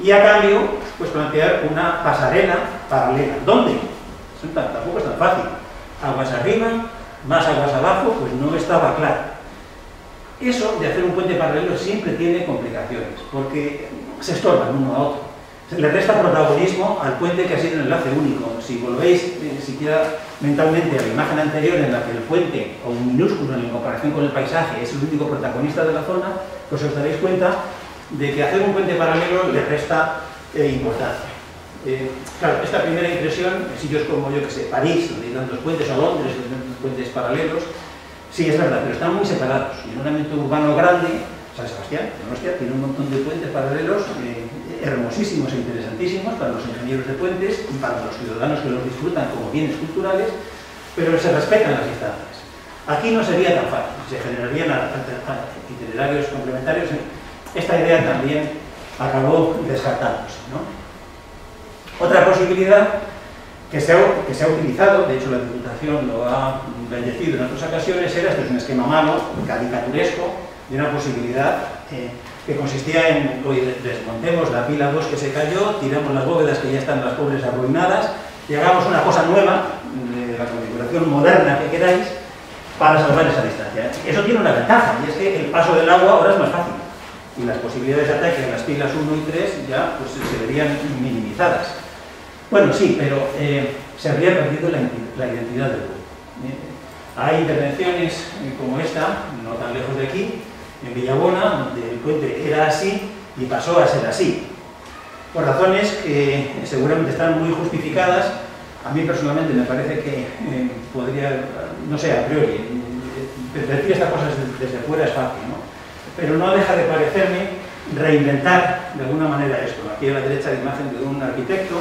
Y a cambio, pues plantear una pasarela paralela. ¿Dónde? Tampoco es tan fácil. Aguas arriba, más aguas abajo, pues no estaba claro. Eso de hacer un puente paralelo siempre tiene complicaciones, porque se estorban uno a otro. Se le resta protagonismo al puente que ha sido un enlace único. Si volvéis siquiera mentalmente a la imagen anterior en la que el puente, o un minúsculo en comparación con el paisaje, es el único protagonista de la zona, pues os daréis cuenta de que hacer un puente paralelo le resta importancia. Claro, esta primera impresión, en sitios como, yo que sé, París, donde hay tantos puentes, o Londres, donde hay tantos puentes paralelos, sí, es verdad, pero están muy separados. Y en un ámbito urbano grande, San Sebastián, Donostia, tiene un montón de puentes paralelos hermosísimos e interesantísimos para los ingenieros de puentes y para los ciudadanos que los disfrutan como bienes culturales, pero se respetan las distancias. Aquí no sería tan fácil, se generarían itinerarios complementarios. Esta idea también acabó descartándose, ¿no? Otra posibilidad que se ha utilizado, de hecho la Diputación lo ha bendecido en otras ocasiones, era, este es un esquema malo, caricaturesco, de una posibilidad que consistía en, hoy desmontemos la pila 2 que se cayó, tiramos las bóvedas que ya están las pobres arruinadas, y hagamos una cosa nueva, de la configuración moderna que queráis, para salvar esa distancia. Eso tiene una ventaja, y es que el paso del agua ahora es más fácil, y las posibilidades de ataque en las pilas 1 y 3 ya pues, se verían minimizadas. Bueno, sí, pero se habría perdido la identidad del pueblo. Hay intervenciones como esta, no tan lejos de aquí, en Villabona, donde el puente era así y pasó a ser así. Por razones que seguramente están muy justificadas. A mí personalmente me parece que podría, no sé, a priori, decir estas cosas desde fuera es fácil, ¿no? Pero no deja de parecerme reinventar de alguna manera esto. Aquí a la derecha la imagen de un arquitecto,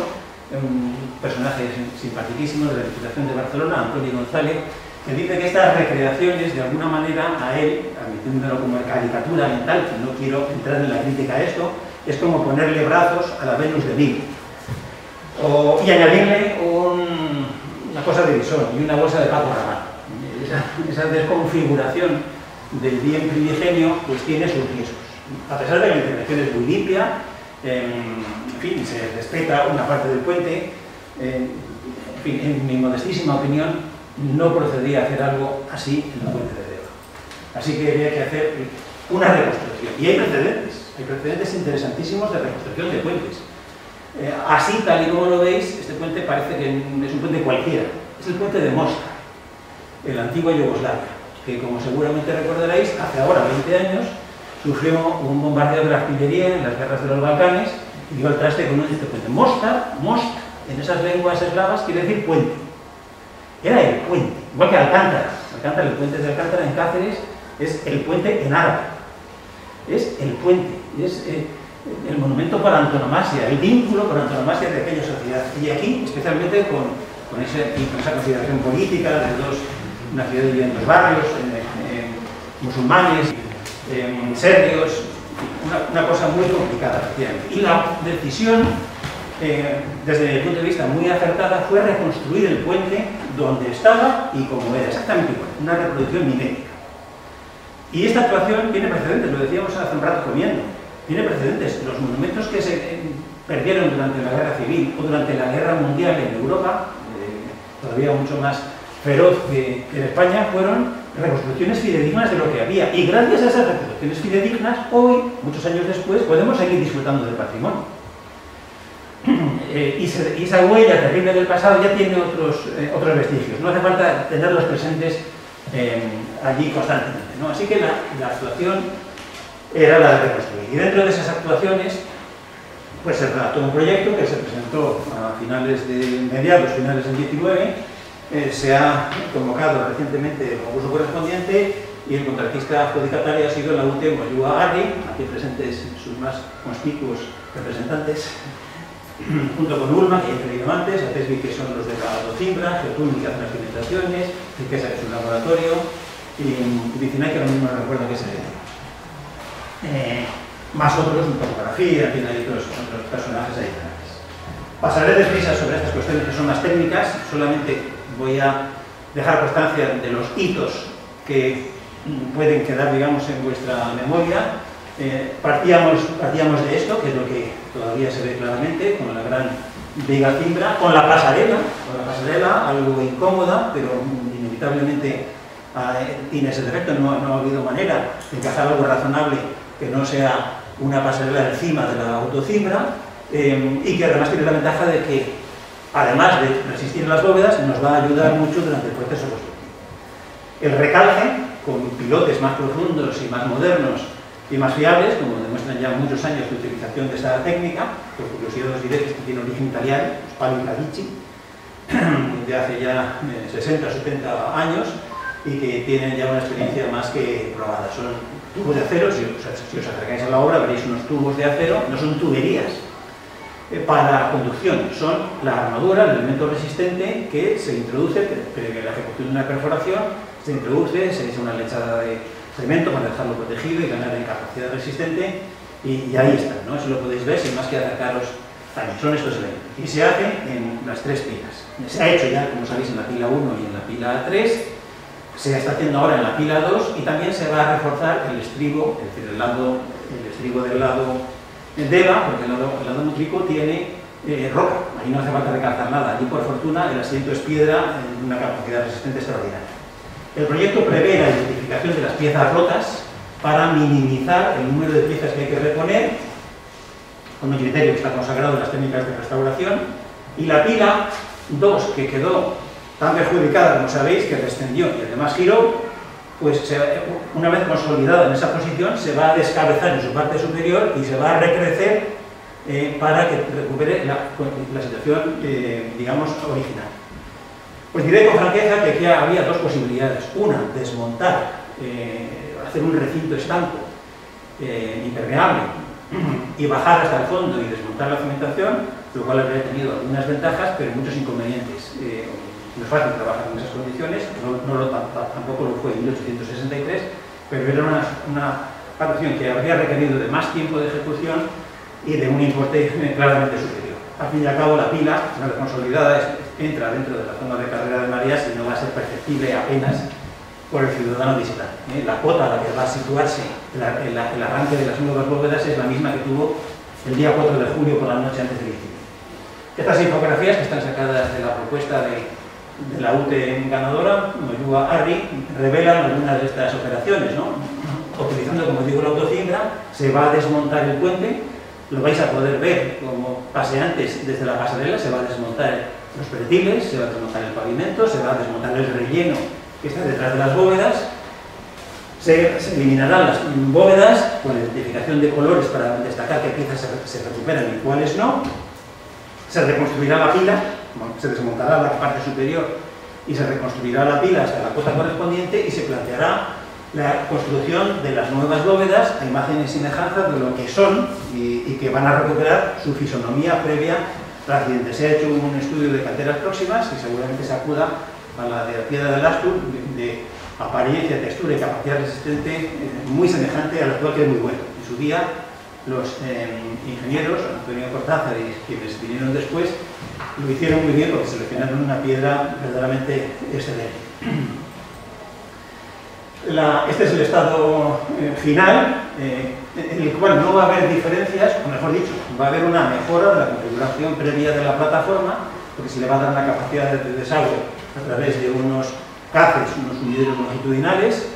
un personaje simpaticísimo de la Diputación de Barcelona, Antonio González, que dice que estas recreaciones, de alguna manera, a él, admitiéndolo como caricatura mental, que no quiero entrar en la crítica a esto, es como ponerle brazos a la Venus de Milo. Y añadirle una cosa de Bisón y una bolsa de Paco Rabanne. Esa desconfiguración del bien primigenio pues tiene sus riesgos. A pesar de que la intervención es muy limpia, en fin, se respeta una parte del puente, en fin, en mi modestísima opinión, no procedería a hacer algo así en el puente de Deva. Así que habría que hacer una reconstrucción. Y hay precedentes interesantísimos de reconstrucción de puentes. Así, tal y como lo veis, este puente parece que es un puente cualquiera. Es el puente de Mostar, en la antigua Yugoslavia, que como seguramente recordaréis, hace ahora 20 años, sufrió un bombardeo de la artillería en las guerras de los Balcanes y dio al traste con este puente. Mostar, en esas lenguas eslavas quiere decir puente. Era el puente, igual que Alcántara. El puente de Alcántara en Cáceres es el puente en árabe. Es el puente, es el monumento por antonomasia, el vínculo por antonomasia de aquella sociedad. Y aquí, especialmente con con esa consideración política de una ciudad dividida en dos barrios, musulmanes, serbios, una cosa muy complicada, efectivamente. Y la decisión, desde el punto de vista muy acertada, fue reconstruir el puente donde estaba y como era, exactamente igual, una reproducción mimética. Y esta actuación tiene precedentes, lo decíamos hace un rato comiendo, tiene precedentes. Los monumentos que se perdieron durante la Guerra Civil o durante la Guerra Mundial en Europa, todavía mucho más feroz que en España, fueron reconstrucciones fidedignas de lo que había. Y gracias a esas reconstrucciones fidedignas, hoy, muchos años después, podemos seguir disfrutando del patrimonio. Y esa huella terrible del pasado ya tiene otros vestigios. No hace falta tenerlos presentes allí constantemente, ¿no? Así que la actuación era la de reconstruir. Y dentro de esas actuaciones, pues se redactó un proyecto que se presentó a finales del 19, se ha convocado recientemente el concurso correspondiente y el contratista adjudicatario ha sido la UTE Moyúa Arri, aquí presentes sus más conspicuos representantes, junto con Ulma, que ya he referido antes, ATESBI, que son los de la Autocimbra, Geotuni, que hacen las cimentaciones, Riqueza, que es un laboratorio, y Vicinay, que ahora mismo no recuerdo qué es el más otros, topografía, en fin, hay otros personajes adicionales. Pasaré deprisa sobre estas cuestiones que son más técnicas, solamente voy a dejar constancia de los hitos que pueden quedar, digamos, en vuestra memoria. Partíamos de esto, que es lo que todavía se ve claramente, con la gran viga cimbra, con la pasarela, algo incómoda, pero inevitablemente tiene ese defecto, no ha habido manera de encajar algo razonable que no sea una pasarela encima de la autocimbra, y que además tiene la ventaja de que, además de resistir en las bóvedas, nos va a ayudar mucho durante el proceso constructivo. El recalce, con pilotes más profundos y más modernos y más fiables, como demuestran ya muchos años de utilización de esta técnica, por curiosidad os diré que tiene origen italiano, los Pali Radici, de hace ya 60 o 70 años, y que tienen ya una experiencia más que probada. Son tubos de acero, si os acercáis a la obra veréis unos tubos de acero, no son tuberías para conducción, son la armadura, el elemento resistente que se introduce, previa la ejecución de una perforación, se introduce, se echa una lechada de cemento para dejarlo protegido y ganar en capacidad resistente, y ahí está, ¿no? Eso lo podéis ver sin más que acercaros también, son estos elementos. Y se hace en las tres pilas. Se ha hecho ya, como sabéis, en la pila 1 y en la pila 3, se está haciendo ahora en la pila 2 y también se va a reforzar el estribo, es decir, el estribo del lado DEVA, porque el lado mútrico tiene roca, ahí no hace falta recalcar nada, allí por fortuna el asiento es piedra en una capacidad resistente extraordinaria. El proyecto prevé la identificación de las piezas rotas para minimizar el número de piezas que hay que reponer, con un criterio que está consagrado en las técnicas de restauración, y la pila 2, que quedó tan perjudicada, como sabéis, que descendió y además giró, pues una vez consolidada en esa posición se va a descabezar en su parte superior y se va a recrecer para que recupere la situación, digamos, original. Pues diré con franqueza que aquí había dos posibilidades. Una, desmontar, hacer un recinto estanco impermeable y bajar hasta el fondo y desmontar la cimentación, lo cual habría tenido algunas ventajas, pero muchos inconvenientes. No es fácil trabajar en esas condiciones, tampoco lo fue en 1863, pero era una actuación que habría requerido de más tiempo de ejecución y de un importe claramente superior. Al fin y al cabo, la pila, una vez consolidada, entra dentro de la zona de carrera de mareas y no va a ser perceptible apenas por el ciudadano visitante. La cota a la que va a situarse el arranque de las nuevas bóvedas es la misma que tuvo el día 4 de julio por la noche antes del incidente. Estas infografías, que están sacadas de la propuesta de la UTE ganadora, Moyúa Arri, revelan algunas de estas operaciones, ¿no? Utilizando, como digo, la autocimbra, se va a desmontar el puente, lo vais a poder ver como paseantes desde la pasarela, se va a desmontar los pertiles, se va a desmontar el pavimento, se va a desmontar el relleno que está detrás de las bóvedas, se eliminarán las bóvedas con la identificación de colores para destacar qué piezas se recuperan y cuáles no, se reconstruirá la pila, se desmontará la parte superior y se reconstruirá la pila hasta la cota correspondiente y se planteará la construcción de las nuevas bóvedas a imagen y semejanza de lo que son y que van a recuperar su fisonomía previa del accidente. Se ha hecho un estudio de canteras próximas y seguramente se acuda a la de Piedra del Astur, de apariencia, textura y capacidad resistente muy semejante a la actual, que es muy bueno. En su día, los ingenieros, Antonio Cortázar y quienes vinieron después, lo hicieron muy bien porque seleccionaron una piedra verdaderamente excelente. Este es el estado final, en el cual no va a haber diferencias, o mejor dicho, va a haber una mejora de la configuración previa de la plataforma, porque se le va a dar una capacidad de desagüe a través de unos caces, unos sumideros longitudinales,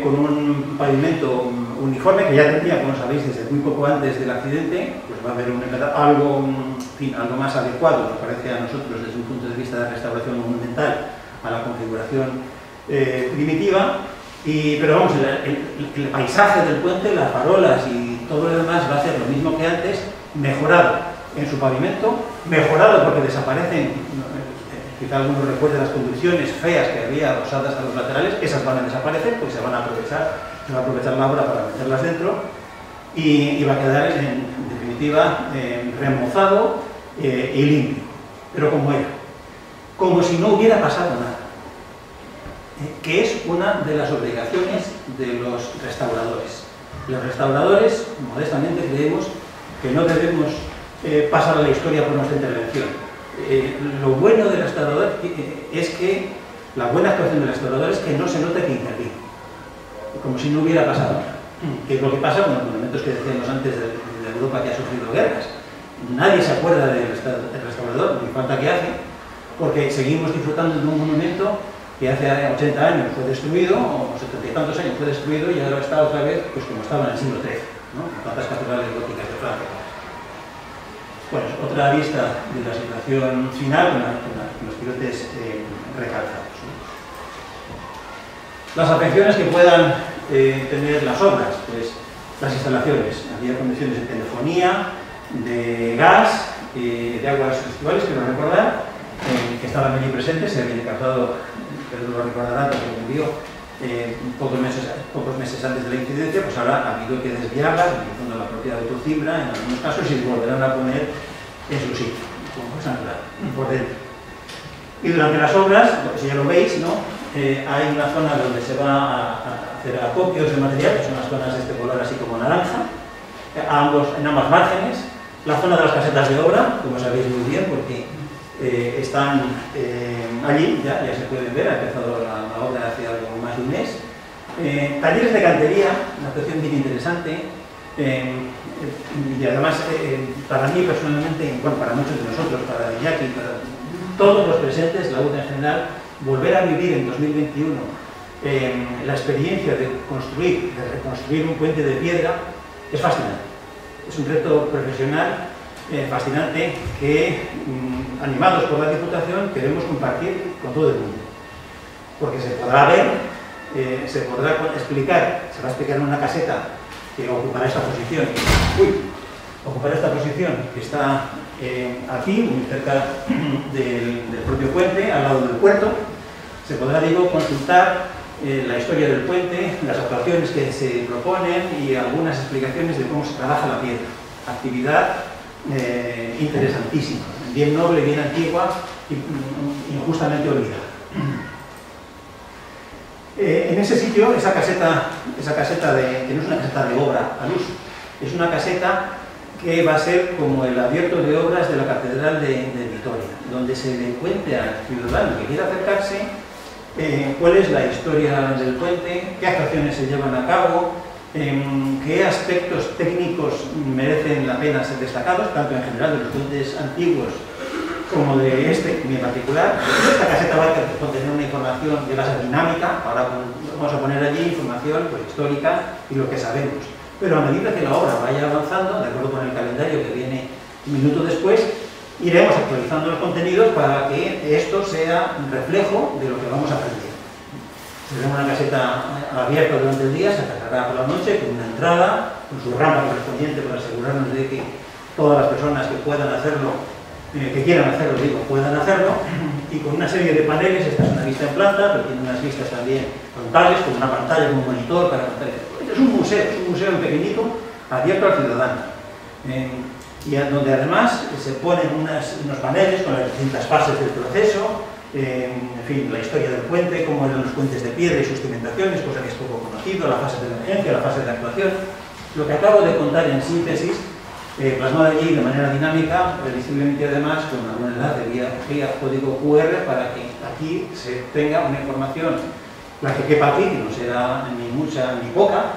con un pavimento uniforme que ya tenía, como sabéis, desde muy poco antes del accidente. Pues va a haber algo más adecuado, nos parece a nosotros desde un punto de vista de restauración monumental, a la configuración primitiva. Pero vamos, el paisaje del puente, las farolas y todo lo demás va a ser lo mismo que antes, mejorado en su pavimento, mejorado porque desaparecen, quizá algunos recuerden las condiciones feas que había adosadas a los laterales, esas van a desaparecer porque se va a aprovechar la obra para meterlas dentro, y va a quedar en definitiva remozado y limpio, pero como era, como si no hubiera pasado nada. Que es una de las obligaciones de los restauradores. Los restauradores, modestamente, creemos que no debemos pasar a la historia por nuestra intervención. Lo bueno del restaurador es que, la buena actuación del restaurador es que no se note que intervino, como si no hubiera pasado nada. Que es lo que pasa con los monumentos que decíamos antes de Europa que ha sufrido guerras. Nadie se acuerda del restaurador, ni falta que hace, porque seguimos disfrutando de un monumento que hace 80 años fue destruido, o 70 y tantos años fue destruido, y ahora está otra vez pues como estaba en el siglo XIII, ¿no? Con tantas catedrales góticas de Francia. Bueno, otra vista de la situación final con los pilotes recalzados. Las afecciones que puedan tener las obras, pues las instalaciones, había condiciones de telefonía, de gas, de aguas residuales, quiero recordar, que estaban allí presentes. Se había calzado, pero lo recordarán, porque lo envió pocos meses antes de la incidencia. Pues ahora ha habido que desviarlas, utilizando la propia autocimbra en algunos casos, y se volverán a poner en su sitio, como es natural, por dentro. Y durante las obras, si ya lo veis, ¿no? Hay una zona donde se va a hacer acopios de material, que son las zonas de este color así como naranja, en ambas márgenes. La zona de las casetas de obra, como sabéis muy bien, porque están allí, ya se pueden ver, ha empezado la obra hace algo más de un mes. Talleres de cantería, una actuación bien interesante, y además para mí personalmente, bueno, para muchos de nosotros, para Iñaki, para todos los presentes, la UDA en general, volver a vivir en 2021 la experiencia de reconstruir un puente de piedra es fascinante. Es un reto profesional fascinante que, animados por la Diputación, queremos compartir con todo el mundo. Porque se podrá ver, se podrá explicar, se va a explicar en una caseta que ocupará esta posición. Ocupará esta posición que está aquí, muy cerca del propio puente, al lado del puerto. Se podrá, digo, consultar la historia del puente, las actuaciones que se proponen y algunas explicaciones de cómo se trabaja la piedra. Actividad interesantísima, bien noble, bien antigua y injustamente olvidada. En ese sitio, esa caseta que no es una caseta de obra al uso, es una caseta que va a ser como el abierto de obras de la Catedral de Vitoria, donde se le cuente al ciudadano que quiera acercarse cuál es la historia del puente, qué actuaciones se llevan a cabo, qué aspectos técnicos merecen la pena ser destacados, tanto en general de los puentes antiguos como de este en particular. Esta caseta va a contener una información de base dinámica. Ahora vamos a poner allí información pues, histórica y lo que sabemos. Pero a medida que la obra vaya avanzando, de acuerdo con el calendario que viene un minuto después, iremos actualizando los contenidos para que esto sea un reflejo de lo que vamos a aprender. Tendremos una caseta abierta durante el día, se cerrará por la noche con una entrada, con su rampa correspondiente para asegurarnos de que todas las personas que puedan hacerlo, que quieran hacerlo, puedan hacerlo, y con una serie de paneles. Esta es una vista en planta, pero tiene unas vistas también frontales, con una pantalla, con un monitor para contar. Es un museo en pequeñito, abierto al ciudadano. y donde además se ponen unos paneles con las distintas fases del proceso, en fin, la historia del puente, cómo eran los puentes de piedra y sus cimentaciones, cosa que es poco conocido, la fase de emergencia, la fase de actuación. Lo que acabo de contar en síntesis, plasmado allí de manera dinámica, previsiblemente además con algún enlace vía código QR para que aquí se tenga una información, la que quepa aquí, que no será ni mucha ni poca,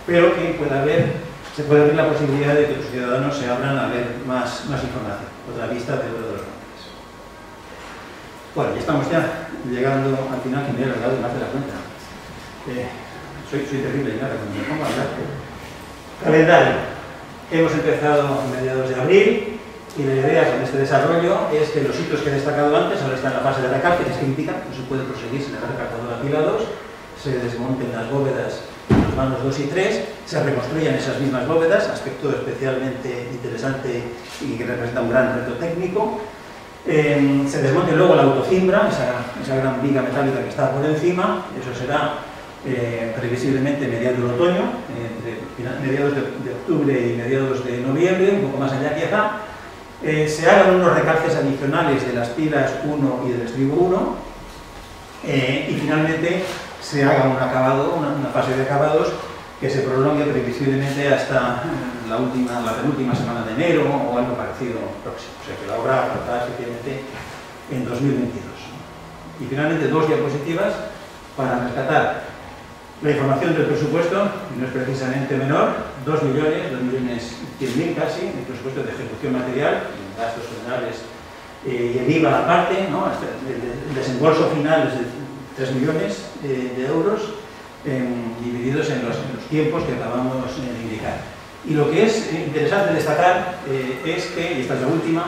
pero que se puede ver la posibilidad de que los ciudadanos se abran a ver más información, otra vista de otro de los nombres. Bueno, ya estamos llegando al final, que me he alargado más de la cuenta. Soy terrible ya cuando me pongo a hablar. Calendario. Hemos empezado a mediados de abril y la idea con este desarrollo es que los hitos que he destacado antes ahora están en la fase de recalque, que es crítica, no se puede proseguir sin haber recalcado apilados, se desmonten las bóvedas en los vanos 2 y 3, se reconstruyan esas mismas bóvedas, aspecto especialmente interesante y que representa un gran reto técnico. Se desmonte luego la autocimbra, esa gran viga metálica que está por encima, eso será previsiblemente mediados del otoño, entre mediados de octubre y mediados de noviembre, un poco más allá que acá. Se hagan unos recalces adicionales de las pilas 1 y del estribo 1 y finalmente se haga un acabado, una fase de acabados que se prolongue previsiblemente hasta la penúltima semana de enero o algo parecido próximo. O sea que la obra apartará efectivamente en 2022. Y finalmente 2 diapositivas para rescatar la información del presupuesto, que no es precisamente menor, 2.100.000 casi, el presupuesto de ejecución material, gastos generales y el IVA aparte, ¿no? El desembolso final es de 3 millones de euros divididos en los tiempos que acabamos de indicar. Y lo que es interesante destacar es que, y esta es la última,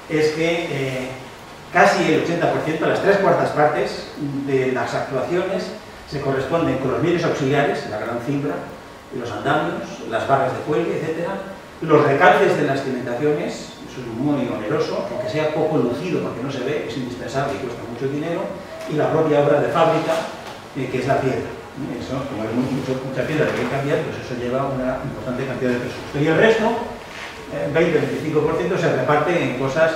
es que casi el 80%, las 3/4 partes de las actuaciones se corresponden con los bienes auxiliares, la gran cimbra, los andamios, las barras de cuelgue, etc. Los recalces de las cimentaciones, eso es muy oneroso, aunque sea poco lucido porque no se ve, es indispensable y cuesta mucho dinero, y la propia obra de fábrica, que es la piedra. Eso, como hay mucha piedra que hay que cambiar, pues eso lleva una importante cantidad de presupuesto. Y el resto, 20-25%, se reparte en cosas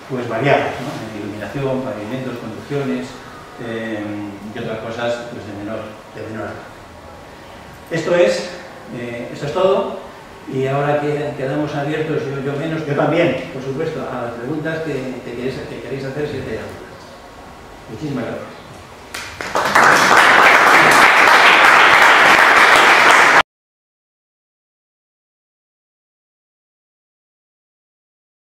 pues variadas, ¿no? En iluminación, pavimentos, conducciones y otras cosas pues, de menor Esto es todo, y ahora que quedamos abiertos, yo también, por supuesto, a las preguntas que queréis hacer si tenéis dudas. Muchísimas gracias.